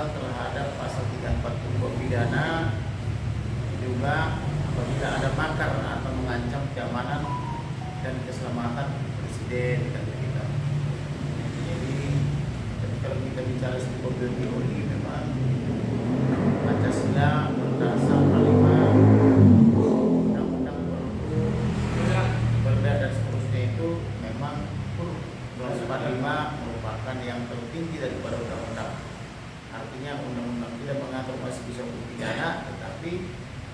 pasal terhadap pasal 342 pidana, juga apabila ada makar atau mengancam keamanan dan keselamatan presiden dan kita. Jadi kalau kita bicara sebuah teori, memang Pancasila berdasar 5 undang-undang perda dan seterusnya itu memang 245 merupakan yang tertinggi daripada undang-undang. Artinya undang-undang tidak mengatur masih bisa pidana, tetapi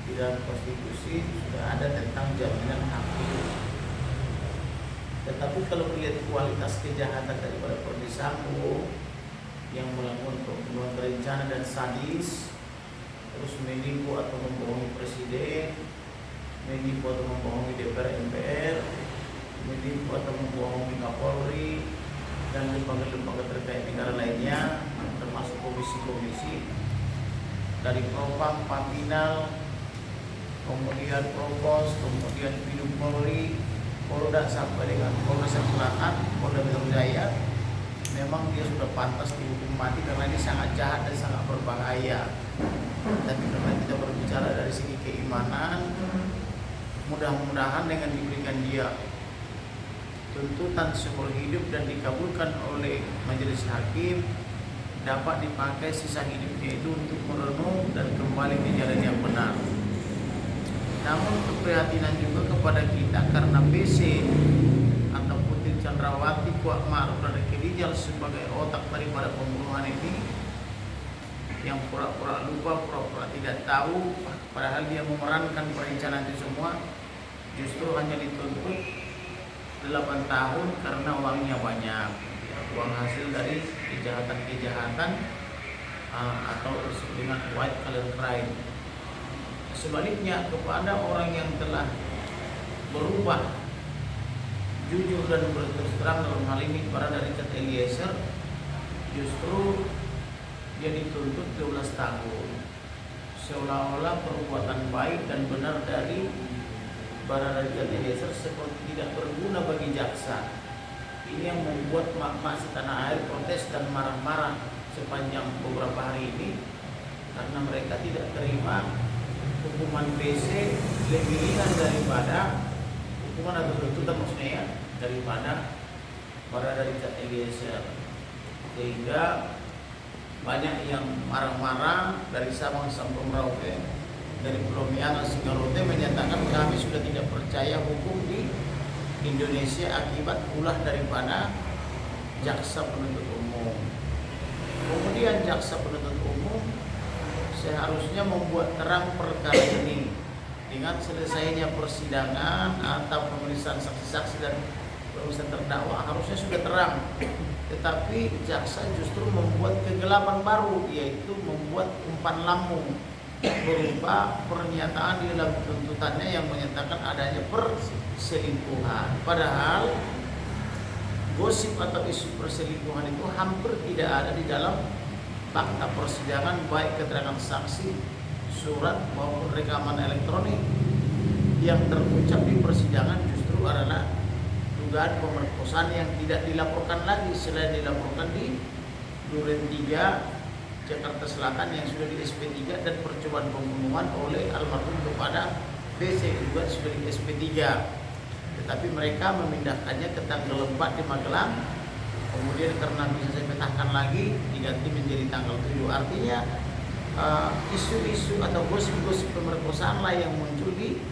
di dalam konstitusi sudah ada tentang jaminan hak hidup. Tetapi kalau melihat kualitas kejahatan daripada Verdi Sambo yang melakukan pembunuhan berencana dan sadis, terus menipu atau membohongi presiden, menipu atau membohongi DPR MPR, menipu atau membohongi Kapolri dan lembaga-lembaga terkait negara lainnya, termasuk komisi-komisi dari Propam, Pampinal, kemudian Provos, kemudian Biduk Polri, Polda sampai dengan Polres Selatan, Polda Metro Jaya. Memang dia sudah pantas dihukum mati karena ini sangat jahat dan sangat berbahaya. Tapi karena kita berbicara dari segi keimanan, mudah-mudahan dengan diberikan dia tuntutan seumur hidup dan dikabulkan oleh majelis hakim, dapat dipakai sisa hidupnya itu untuk merenung dan kembali ke jalan yang benar. Namun keprihatinan juga kepada kita karena BC atau Putri Chandrawati, Kuat Ma'ruf dan Ricky Rijal sebagai otak daripada pembunuhan ini, yang pura-pura lupa, pura-pura tidak tahu, padahal dia memerankan perencanaan itu semua, justru hanya dituntut 8 tahun karena uangnya banyak, uang hasil dari kejahatan-kejahatan atau dengan white collar crime. Sebaliknya kepada orang yang telah berubah, jujur dan berterus terang dalam hal ini para Richard Eliezer, justru dia dituntut 12 tahun, seolah-olah perbuatan baik dan benar dari para Richard Eliezer seperti tidak berguna bagi jaksa. Ini yang membuat mak-mak setanah air protes dan marah-marah sepanjang beberapa hari ini, karena mereka tidak terima hukuman BC lebih ringan daripada hukuman atau tuntutan maksudnya ya, daripada para Richard Eliezer. Sehingga banyak yang marah-marah dari Sabang sampai Merauke, dari Pulau Miangas hingga Rote, menyatakan kami sudah tidak percaya hukum di Indonesia akibat ulah daripada jaksa penuntut umum. Kemudian jaksa penuntut umum seharusnya membuat terang perkara ini dengan selesainya persidangan atau pemeriksaan saksi-saksi dan pemeriksaan terdakwa harusnya sudah terang. Tetapi jaksa justru membuat kegelapan baru, yaitu membuat umpan lambung berupa pernyataan di dalam tuntutannya yang menyatakan adanya perselingkuhan. Padahal gosip atau isu perselingkuhan itu hampir tidak ada di dalam fakta persidangan, baik keterangan saksi, surat maupun rekaman elektronik. Yang terucap di persidangan justru adalah dugaan pemerkosaan yang tidak dilaporkan lagi, selain dilaporkan di Duren 3 Jakarta Selatan yang sudah di SP3 dan percobaan pembunuhan oleh almarhum kepada BC juga sudah di SP3. Tetapi mereka memindahkannya ke tanggal 4 di Magelang. Kemudian karena bisa saya petahkan lagi diganti menjadi tanggal 7. Artinya isu-isu atau gosip-gosip pemerkosaan lah yang muncul di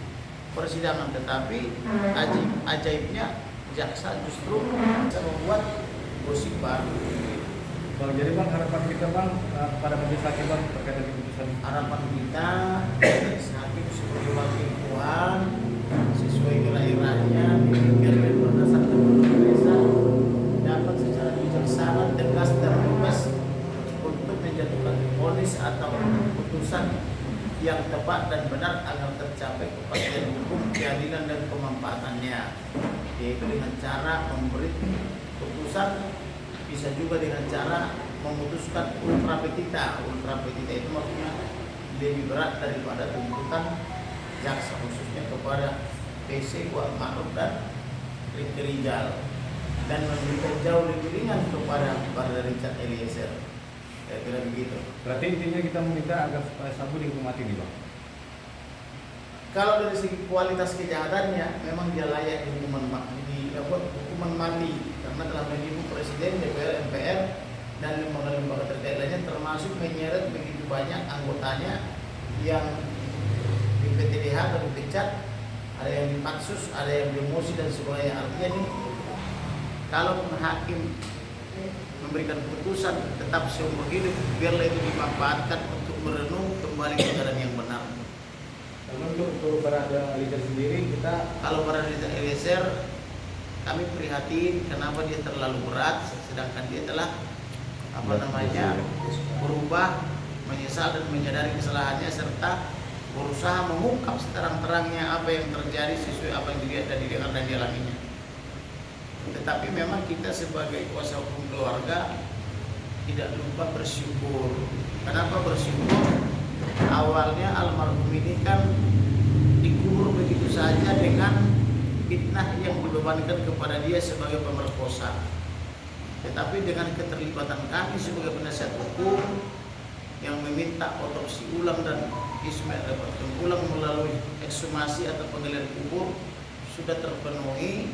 persidangan. Tetapi ajaibnya jaksa justru bisa membuat gosip baru. Bang, jadi Bang, harapan kita Bang pada majelis hakim Bang terkait dengan keputusan. Harapan kita majelis hakim sebagai wakil Tuhan sesuai kelahirannya dipikir dan berdasarkan Indonesia dapat secara bijaksana, tegas dan lugas untuk menjatuhkan vonis atau putusan yang tepat dan benar agar tercapai kepastian hukum, keadilan dan kemanfaatannya, yaitu dengan cara memberi putusan, bisa juga dengan cara memutuskan ultra petita. Ultra petita itu maksudnya lebih berat daripada tuntutan jaksa, khususnya kepada PC, Kuat Ma'ruf dan Ricky Rijal, dan memberikan jauh lebih ringan kepada Richard Eliezer. Kira-kira begitu. Berarti intinya kita meminta agar Sambo dihukum mati nih Bang. Kalau dari segi kualitas kejahatannya, memang dia layak hukuman mati karena telah menipu Presiden, DPR, MPR, dan lembaga-lembaga terkait lainnya, termasuk menyeret begitu banyak anggotanya yang di PTDH atau dipecat, ada yang dipaksus, ada yang demosi dan sebagainya. Artinya nih, kalau hakim memberikan putusan tetap seumur hidup, biarlah itu dimanfaatkan untuk merenung kembali ke jalan yang benar. Namun untuk Barada Eliezer sendiri kita Kalau Barada Eliezer, kami prihatin kenapa dia terlalu berat, sedangkan dia telah berubah, menyesal dan menyadari kesalahannya serta berusaha mengungkap seterang-terangnya apa yang terjadi sesuai apa yang dilihat dan didengar dan dialaminya. Tetapi memang kita sebagai kuasa hukum keluarga tidak lupa bersyukur. Kenapa bersyukur? Awalnya almarhum ini kan dikubur begitu saja dengan fitnah yang dibebankan kepada dia sebagai pemerkosa. Tetapi dengan keterlibatan kami sebagai penasihat hukum yang meminta otopsi ulang dan ulang melalui ekshumasi atau penggalian kubur sudah terpenuhi,